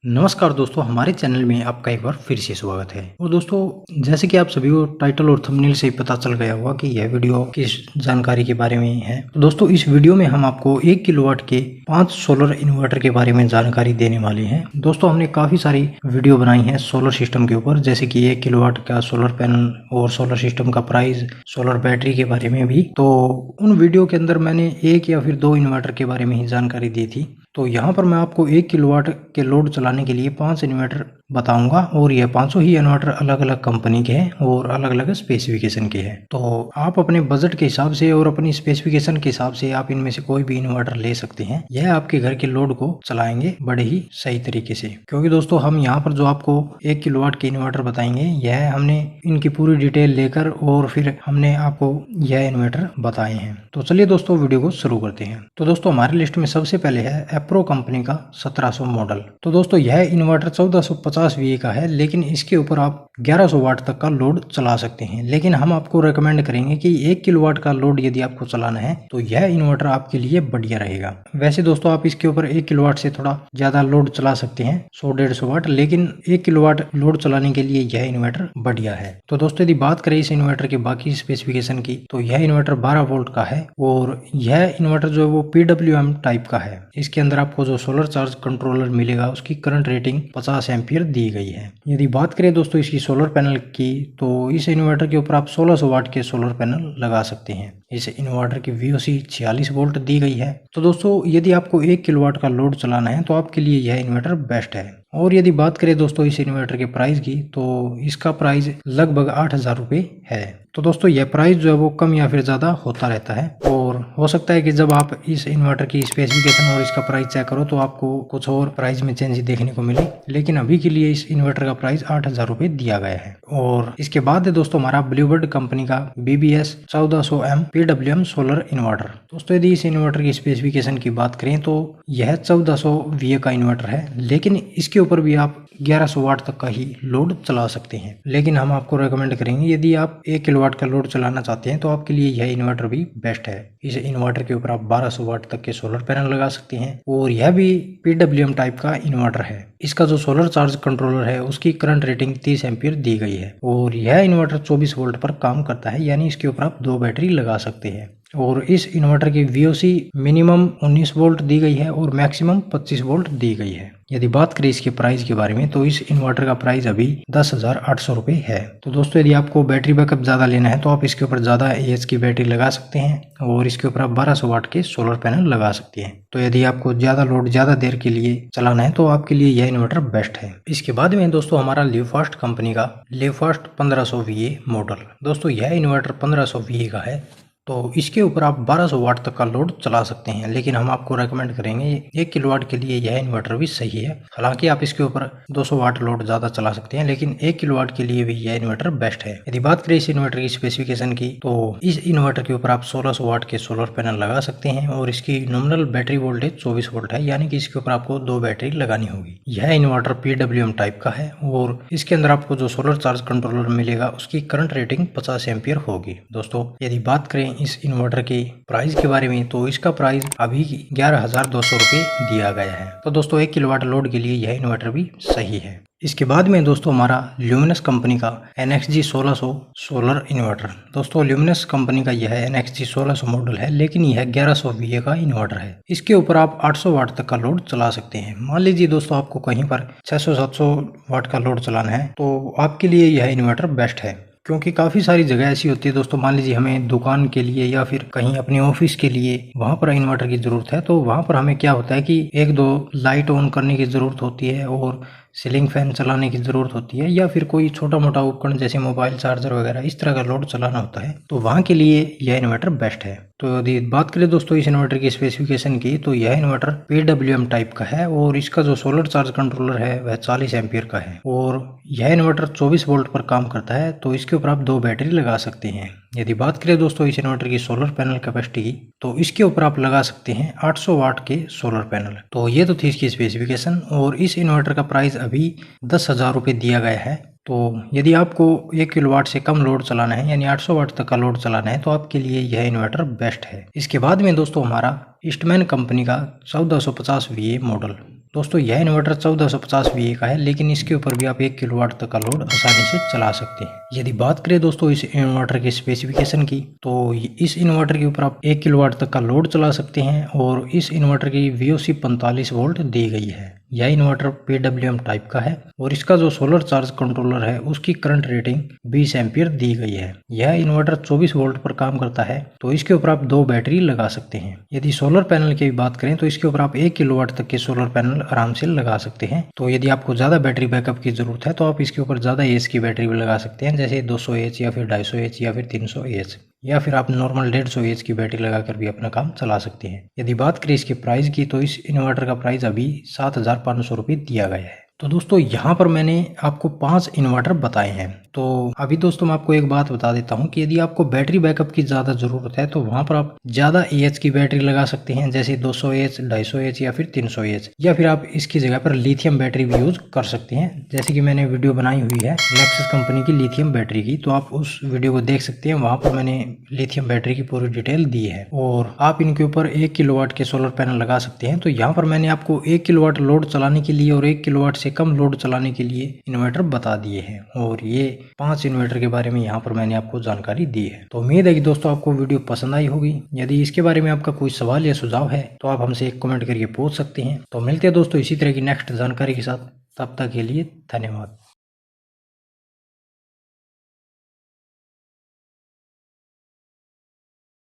नमस्कार दोस्तों, हमारे चैनल में आपका एक बार फिर से स्वागत है। और दोस्तों, जैसे कि आप सभी को टाइटल और थंबनेल से पता चल गया होगा कि यह वीडियो किस जानकारी के बारे में है। तो दोस्तों, इस वीडियो में हम आपको 1 किलोवाट के 5 सोलर इन्वर्टर के बारे में जानकारी देने वाले हैं। दोस्तों, हमने काफी सारी वीडियो बनाई है सोलर सिस्टम के ऊपर, जैसे कि 1 किलोवाट का सोलर पैनल और सोलर सिस्टम का प्राइस, सोलर बैटरी के बारे में भी। तो उन वीडियो के अंदर मैंने 1 या फिर 2 इन्वर्टर के बारे में ही जानकारी दी थी। तो यहाँ पर मैं आपको 1 किलोवाट के लोड चलाने के लिए 5 इन्वर्टर बताऊंगा, और यह 500 ही इन्वर्टर अलग अलग कंपनी के हैं और अलग अलग स्पेसिफिकेशन के हैं। तो आप अपने बजट के हिसाब से और अपनी स्पेसिफिकेशन के हिसाब से आप इनमें से कोई भी इन्वर्टर ले सकते हैं। यह आपके घर के लोड को चलाएंगे बड़े ही सही तरीके से, क्योंकि दोस्तों हम यहाँ पर जो आपको 1 किलोवाट के इन्वर्टर बताएंगे, यह हमने इनकी पूरी डिटेल लेकर और फिर हमने आपको यह इन्वर्टर बताए हैं। तो चलिए दोस्तों, वीडियो को शुरू करते हैं। तो दोस्तों, हमारी लिस्ट में सबसे पहले है एप्रो कंपनी का 1700 मॉडल। तो दोस्तों, यह इन्वर्टर 1450 VA का है, लेकिन इसके ऊपर आप 1100 वाट तक का लोड चला सकते हैं। लेकिन हम आपको रेकमेंड करेंगे कि 1 किलोवाट का लोड यदि आपको चलाना है तो यह इन्वर्टर आपके लिए बढ़िया रहेगा। वैसे दोस्तों, आप इसके ऊपर 1 किलोवाट से थोड़ा ज्यादा लोड चला सकते हैं, 100-150 वाट, लेकिन 1 किलोवाट लोड चलाने के लिए यह इन्वर्टर बढ़िया है। तो दोस्तों, यदि बात करें इस इन्वर्टर की बाकी स्पेसिफिकेशन की, तो यह इन्वर्टर 12 वोल्ट का है और यह इन्वर्टर जो है वो PWM टाइप का है। इसके अंदर आपको जो सोलर चार्ज कंट्रोलर मिलेगा, उसकी करंट रेटिंग 50 एम्पियर दी गई है। यदि बात करें दोस्तों इसकी सोलर पैनल की, तो इस इन्वर्टर के ऊपर आप 1600 वाट के सोलर पैनल लगा सकते हैं। इस इन्वर्टर की VOC 46 वोल्ट दी गई है। तो दोस्तों, यदि आपको 1 किलोवाट का लोड चलाना है तो आपके लिए यह इन्वर्टर बेस्ट है। और यदि बात करें दोस्तों इस इन्वर्टर के प्राइस की, तो इसका प्राइस लगभग 8000 रुपये है। तो दोस्तों, यह प्राइस जो है वो कम या फिर ज़्यादा होता रहता है, और हो सकता है कि जब आप इस इन्वर्टर की स्पेसिफिकेशन और इसका प्राइस चेक करो तो आपको कुछ और प्राइस में चेंज देखने को मिले। लेकिन अभी के लिए इस इन्वर्टर का प्राइस 8000 रुपये दिया गया है। और इसके बाद है दोस्तों हमारा ब्लूबर्ड कंपनी का BBS 1400M PWM solar inverter. दोस्तों, यदि इस इन्वर्टर की स्पेसिफिकेशन की बात करें तो यह 1400 VA का इन्वर्टर है, लेकिन इसके ऊपर भी आप 1100 वाट तक का ही लोड चला सकते हैं। लेकिन हम आपको रेकमेंड करेंगे, यदि आप 1 किलोवाट का लोड चलाना चाहते हैं तो आपके लिए यह इन्वर्टर भी बेस्ट है। इस इन्वर्टर के ऊपर आप 1200 वाट तक के सोलर पैनल लगा सकते हैं, और यह भी PWM टाइप का इन्वर्टर है। इसका जो सोलर चार्ज कंट्रोलर है, उसकी करंट रेटिंग 30 एम्पियर दी गई है, और यह इन्वर्टर 24 वोल्ट पर काम करता है, यानी इसके ऊपर आप 2 बैटरी लगा सकते हैं। और इस इन्वर्टर की VOC मिनिमम 19 वोल्ट दी गई है और मैक्सिमम 25 वोल्ट दी गई है। यदि बात करें इसके प्राइस के बारे में, तो इस इन्वर्टर का प्राइस अभी 10,800 रुपये है। तो दोस्तों, यदि आपको बैटरी बैकअप ज़्यादा लेना है तो आप इसके ऊपर ज़्यादा AH की बैटरी लगा सकते हैं, और इसके ऊपर आप 1200 वाट के सोलर पैनल लगा सकते हैं। तो यदि आपको ज़्यादा लोड ज़्यादा देर के लिए चलाना है तो आपके लिए यह इन्वर्टर बेस्ट है। इसके बाद में दोस्तों हमारा लिवफास्ट कंपनी का लिवफास्ट 1500 VA मॉडल। दोस्तों, यह इन्वर्टर 1500 VA का है, तो इसके ऊपर आप 1200 वाट तक का लोड चला सकते हैं। लेकिन हम आपको रेकमेंड करेंगे 1 किलोवाट के लिए यह इन्वर्टर भी सही है। हालांकि आप इसके ऊपर 200 वाट लोड ज़्यादा चला सकते हैं, लेकिन 1 किलोवाट के लिए भी यह इन्वर्टर बेस्ट है। यदि बात करें इस इन्वर्टर की स्पेसिफिकेशन की, तो इस इन्वर्टर के ऊपर आप 1600 वाट के सोलर पैनल लगा सकते हैं, और इसकी नॉमिनल बैटरी वोल्टेज 24 वोल्ट है, यानी कि इसके ऊपर आपको 2 बैटरी लगानी होगी। यह इन्वर्टर PWM टाइप का है, और इसके अंदर आपको जो सोलर चार्ज कंट्रोलर मिलेगा, उसकी करंट रेटिंग 50 एम्पियर होगी। दोस्तों, यदि बात करें इस इन्वर्टर के प्राइस के बारे में, तो इसका प्राइस अभी 11,200 रुपये दिया गया है। तो दोस्तों, 1 किलोवाट लोड के लिए यह इन्वर्टर भी सही है। इसके बाद में दोस्तों हमारा ल्यूमिनस कंपनी का NXG 1600 सोलर इन्वर्टर। दोस्तों, ल्यूमिनस कंपनी का यह NXG 1600 मॉडल है, लेकिन यह 1100 VA का इन्वर्टर है। इसके ऊपर आप 800 वाट तक का लोड चला सकते हैं। मान लीजिए दोस्तों आपको कहीं पर 600-700 वाट का लोड चलाना है, तो आपके लिए यह इन्वर्टर बेस्ट है। क्योंकि काफ़ी सारी जगह ऐसी होती है दोस्तों, मान लीजिए हमें दुकान के लिए या फिर कहीं अपने ऑफिस के लिए वहाँ पर इन्वर्टर की ज़रूरत है, तो वहाँ पर हमें क्या होता है कि 1-2 लाइट ऑन करने की ज़रूरत होती है, और सीलिंग फैन चलाने की ज़रूरत होती है, या फिर कोई छोटा मोटा उपकरण जैसे मोबाइल चार्जर वगैरह इस तरह का लोड चलाना होता है, तो वहाँ के लिए यह इन्वर्टर बेस्ट है। तो यदि बात करें दोस्तों इस इन्वर्टर की स्पेसिफिकेशन की, तो यह इन्वर्टर PWM टाइप का है, और इसका जो सोलर चार्ज कंट्रोलर है वह 40 एम्पियर का है, और यह इन्वर्टर 24 वोल्ट पर काम करता है, तो इसके ऊपर आप 2 बैटरी लगा सकते हैं। यदि बात करें दोस्तों इस इन्वर्टर की सोलर पैनल कैपेसिटी की, तो इसके ऊपर आप लगा सकते हैं 800 वाट के सोलर पैनल। तो ये तो थी इसकी स्पेसिफिकेशन, और इस इन्वर्टर का प्राइस अभी 10,000 रुपये दिया गया है। तो यदि आपको 1 किलोवाट से कम लोड चलाना है, यानी 800 वाट तक का लोड चलाना है, तो आपके लिए यह इन्वर्टर बेस्ट है। इसके बाद में दोस्तों हमारा ईस्टमैन कंपनी का 1450 VA मॉडल। दोस्तों यह इन्वर्टर 1450 VA का है, लेकिन इसके ऊपर भी आप 1 किलोवाट तक का लोड आसानी से चला सकते हैं। यदि बात करें दोस्तों इस इन्वर्टर के स्पेसिफिकेशन की, तो इस इन्वर्टर के ऊपर आप 1 किलोवाट तक का लोड चला सकते हैं और इस इन्वर्टर की VOC 45 वोल्ट दी गई है। यह इन्वर्टर PWM टाइप का है और इसका जो सोलर चार्ज कंट्रोलर है उसकी करंट रेटिंग 20 एम्पियर दी गई है। यह इन्वर्टर 24 वोल्ट पर काम करता है, तो इसके ऊपर आप 2 बैटरी लगा सकते हैं। यदि सोलर पैनल की बात करें तो इसके ऊपर आप 1 किलोवाट तक के सोलर पैनल आराम से लगा सकते हैं। तो यदि आपको ज्यादा बैटरी बैकअप की जरूरत है तो आप इसके ऊपर ज्यादा एच की बैटरी भी लगा सकते हैं, जैसे 200 एच या फिर 250 एच या फिर 300 एच, या फिर आप नॉर्मल 150 एच की बैटरी लगाकर भी अपना काम चला सकते हैं। यदि बात करें इसके प्राइस की, तो इस इन्वर्टर का प्राइस अभी 7500 रुपये दिया गया है। तो दोस्तों यहाँ पर मैंने आपको 5 इन्वर्टर बताए हैं। तो अभी दोस्तों मैं आपको एक बात बता देता हूँ कि यदि आपको बैटरी बैकअप की ज़्यादा ज़रूरत है तो वहाँ पर आप ज़्यादा एच की बैटरी लगा सकते हैं, जैसे 200 एच, 250 एच या फिर 300 एच, या फिर आप इसकी जगह पर लिथियम बैटरी भी यूज़ कर सकते हैं। जैसे कि मैंने वीडियो बनाई हुई है नेक्सस कंपनी की लिथियम बैटरी की, तो आप उस वीडियो को देख सकते हैं। वहाँ पर मैंने लिथियम बैटरी की पूरी डिटेल दी है और आप इनके ऊपर 1 किलोवाट के सोलर पैनल लगा सकते हैं। तो यहाँ पर मैंने आपको 1 किलोवाट लोड चलाने के लिए और 1 किलोवाट से कम लोड चलाने के लिए इन्वर्टर बता दिए हैं, और ये 5 इन्वर्टर के बारे में यहाँ पर मैंने आपको जानकारी दी है। तो उम्मीद है कि दोस्तों आपको वीडियो पसंद आई होगी। यदि इसके बारे में आपका कोई सवाल या सुझाव है तो आप हमसे एक कमेंट करके पूछ सकते हैं। तो मिलते हैं दोस्तों इसी तरह की नेक्स्ट जानकारी के साथ, तब तक के लिए धन्यवाद।